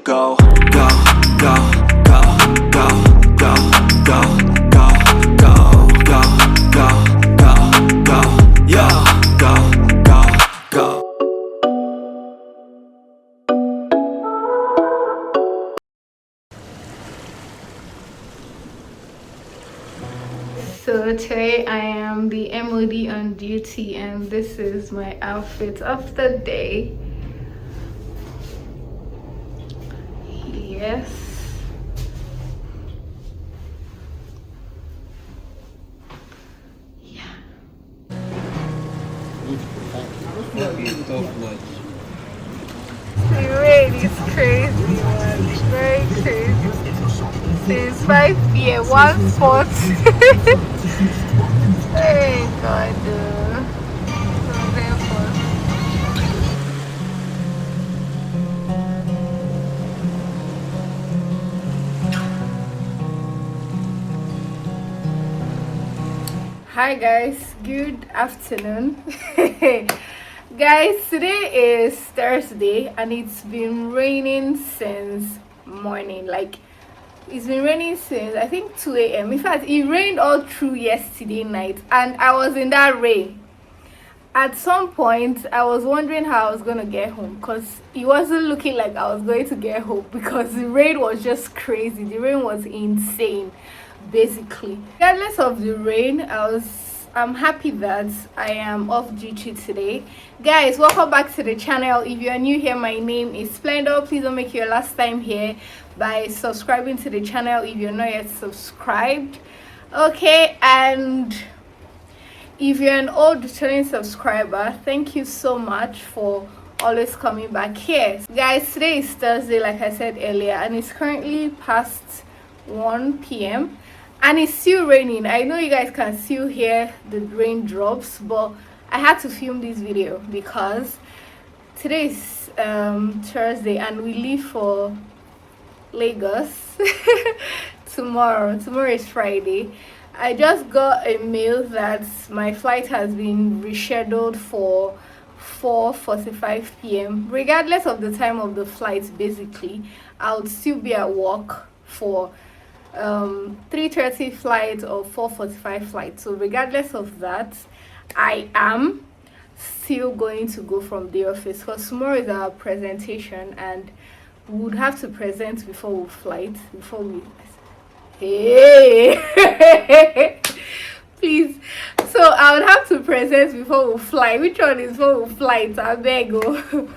Go, go, go, go, go, go, go, go, go, go, go, go, go, yo, go, go, go. So today I am the MOD on duty, and this is my outfit of the day. Yes. Yeah. The rain is crazy, man. Very crazy. Since 5 p.m. one spot. Hey God. So therefore. Hi guys, good afternoon. Guys, today is Thursday and it's been raining since morning. Like, it's been raining since I think 2 a.m. In fact, it rained all through yesterday night and I was in that rain. At some point I was wondering how I was gonna get home because it wasn't looking like I was going to get home because the rain was just crazy. The rain was insane, basically. Regardless of the rain, I'm happy that I am off duty today. Guys, welcome back to the channel. If you are new here, my name is Splendor. Please don't make your last time here by subscribing to the channel if you're not yet subscribed. Okay, and if you're an old returning subscriber, thank you so much for always coming back here. Guys, today is Thursday, like I said earlier, and it's currently past 1 p.m. and it's still raining. I know you guys can still hear the raindrops, but I had to film this video because today is Thursday and we leave for Lagos tomorrow. Tomorrow is Friday. I just got a mail that my flight has been rescheduled for 4:45 p.m. Regardless of the time of the flight, basically, I would still be at work for 3:30 flight or 4:45 flight. So regardless of that, I am still going to go from the office because tomorrow is our presentation and we would have to present before we flight, before we hey please. So I would have to present before we fly. Which one is before we flight? I beg you.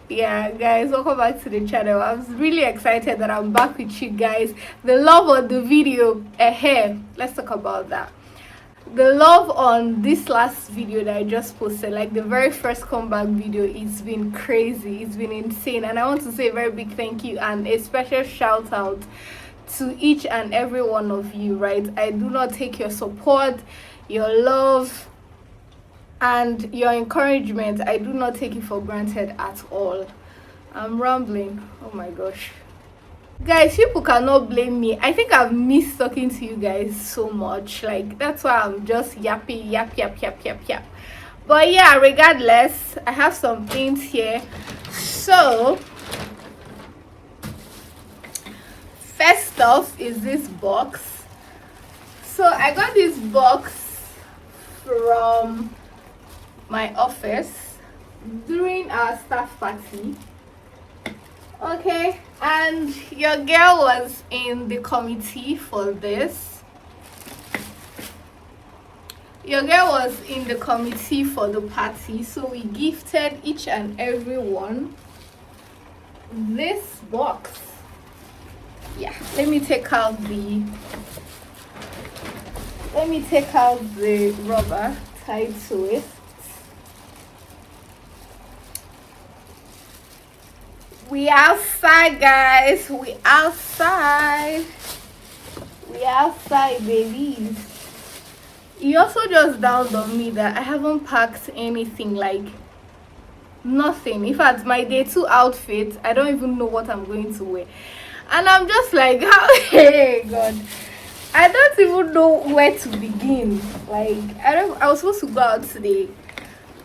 Yeah, guys, welcome back to the channel. I'm really excited that I'm back with you guys. The love on the video let's talk about that. The love on this last video that I just posted, like the very first comeback video, it's been crazy, it's been insane, and I want to say a very big thank you and a special shout out to each and every one of you, right? I do not take your support, your love, and your encouragement, I do not take it for granted at all. I'm rambling. Oh my gosh. Guys, people cannot blame me. I think I've missed talking to you guys so much. Like, that's why I'm just yapping, yap. But yeah, regardless, I have some things here. So, first off is this box. So I got this box from my office during our staff party. Okay, and your girl was in the committee for this. Your girl was in the committee for the party, so we gifted each and every one this box. Yeah, let me take out the rubber tied to it. We outside, guys. We outside, babies. He also just dawned on me that I haven't packed anything, like nothing. In fact, my day 2 outfit, I don't even know what I'm going to wear. And I'm just like, how? Hey God, I don't even know where to begin. Like, I was supposed to go out today.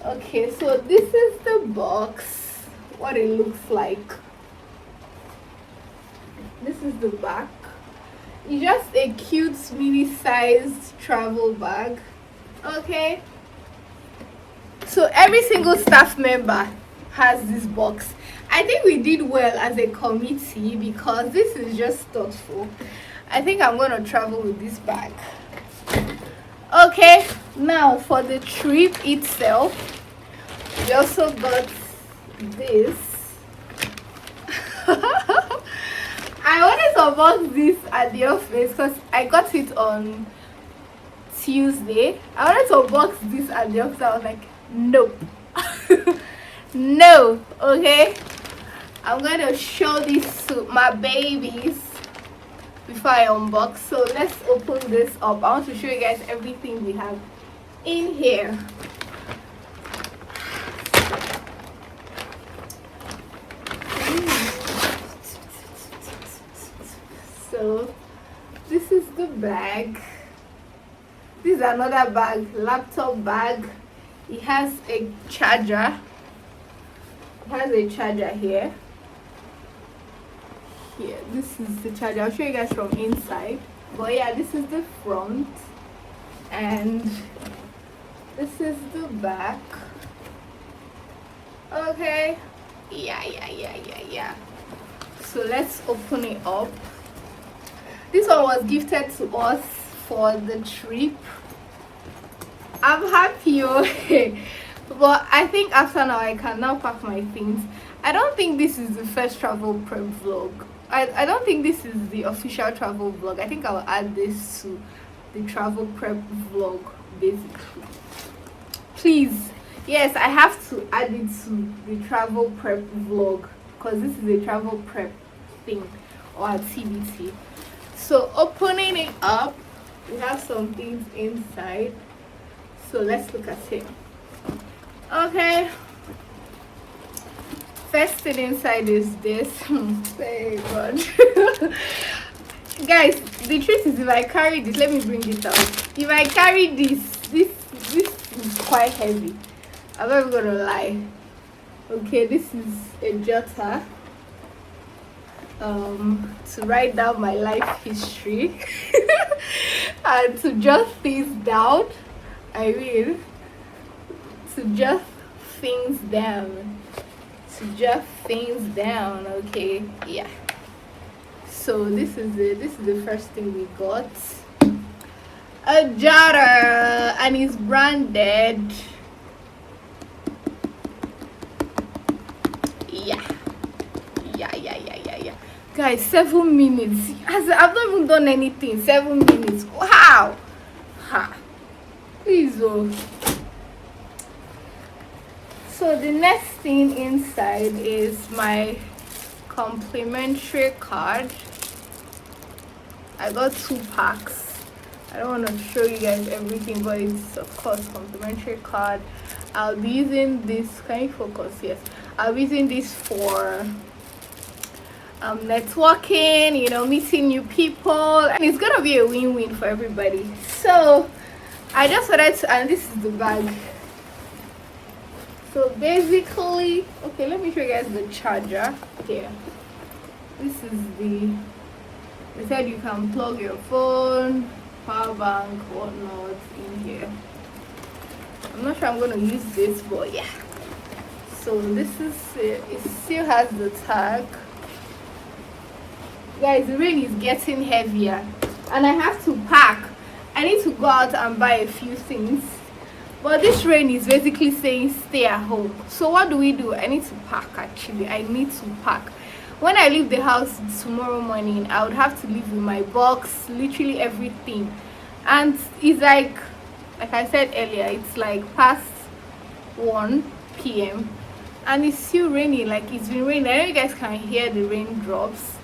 Okay, so this is the box, what it looks like. This is the back. It's just a cute mini sized travel bag. Okay, so every single staff member has this box. I think we did well as a committee because this is just thoughtful. I think I'm gonna travel with this bag. Okay, now for the trip itself, we also got this. I wanted to unbox this at the office because I got it on Tuesday. I wanted to unbox this at the office. I was like, nope. No, okay. I'm gonna show this to my babies before I unbox. So let's open this up. I want to show you guys everything we have in here. So this is the bag. This is another bag, laptop bag. It has a charger. It has a charger here. Here, this is the charger. I'll show you guys from inside. But yeah, this is the front, and this is the back. Okay. Yeah. So let's open it up. This one was gifted to us for the trip. I'm happy, but I think after now I can now pack my things. I don't think this is the first travel prep vlog. I don't think this is the official travel vlog. I think I'll add this to the travel prep vlog basically. Please, yes, I have to add it to the travel prep vlog because this is a travel prep thing or activity. So opening it up, we have some things inside. So let's look at it. Okay. First thing inside is this. Very good. Guys, the truth is if I carry this, let me bring this out. If I carry this is quite heavy. I'm not even gonna lie. Okay, this is a jotter. To write down my life history and to jot things down. I mean, to jot things down. Okay, yeah. So this is it. This is the first thing we got. A jotter, and it's branded. Yeah. Guys, 7 minutes. I've not even done anything. 7 minutes. Wow. Ha. Please, oh. So the next thing inside is my complimentary card. I got 2 packs. I don't want to show you guys everything, but it's of course complimentary card. I'll be using this. Can you focus? Yes. I'll be using this for networking, meeting new people, and it's gonna be a win-win for everybody. So I just wanted to, and this is the bag. So basically, okay, let me show you guys the charger here. This is they said you can plug your phone, power bank, whatnot in here. I'm not sure I'm gonna use this, but yeah. So this is it. It still has the tag. Guys, the rain is getting heavier and I have to pack. I need to go out and buy a few things, but this rain is basically saying stay at home. So what do? I need to pack. Actually, I need to pack. When I leave the house tomorrow morning, I would have to leave with my box, literally everything. And it's like I said earlier, it's like past 1 p.m. and it's still raining. Like it's been raining. I know you guys can hear the raindrops.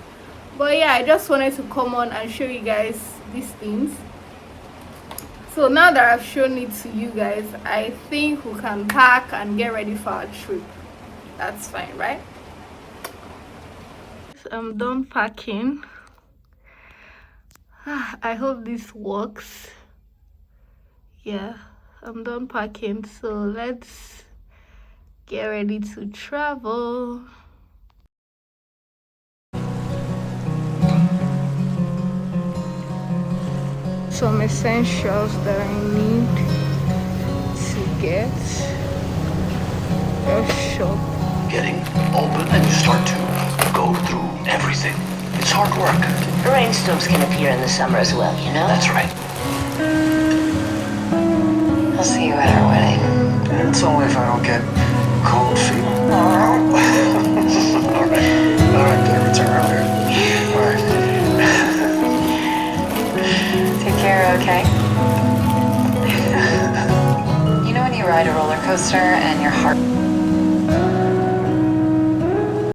But yeah, I just wanted to come on and show you guys these things. So now that I've shown it to you guys, I think we can pack and get ready for our trip. That's fine, right? I'm done packing. I hope this works. Yeah, I'm done packing. So let's get ready to travel. some essentials that I need to get. Just shop. Getting open and you start to go through everything. It's hard work. Rainstorms can appear in the summer as well, you know? That's right. I'll see you at our wedding. And it's only if I don't get cold feet. Alright, better return earlier. Alright. Take care, okay? You know when you ride a roller coaster and your heart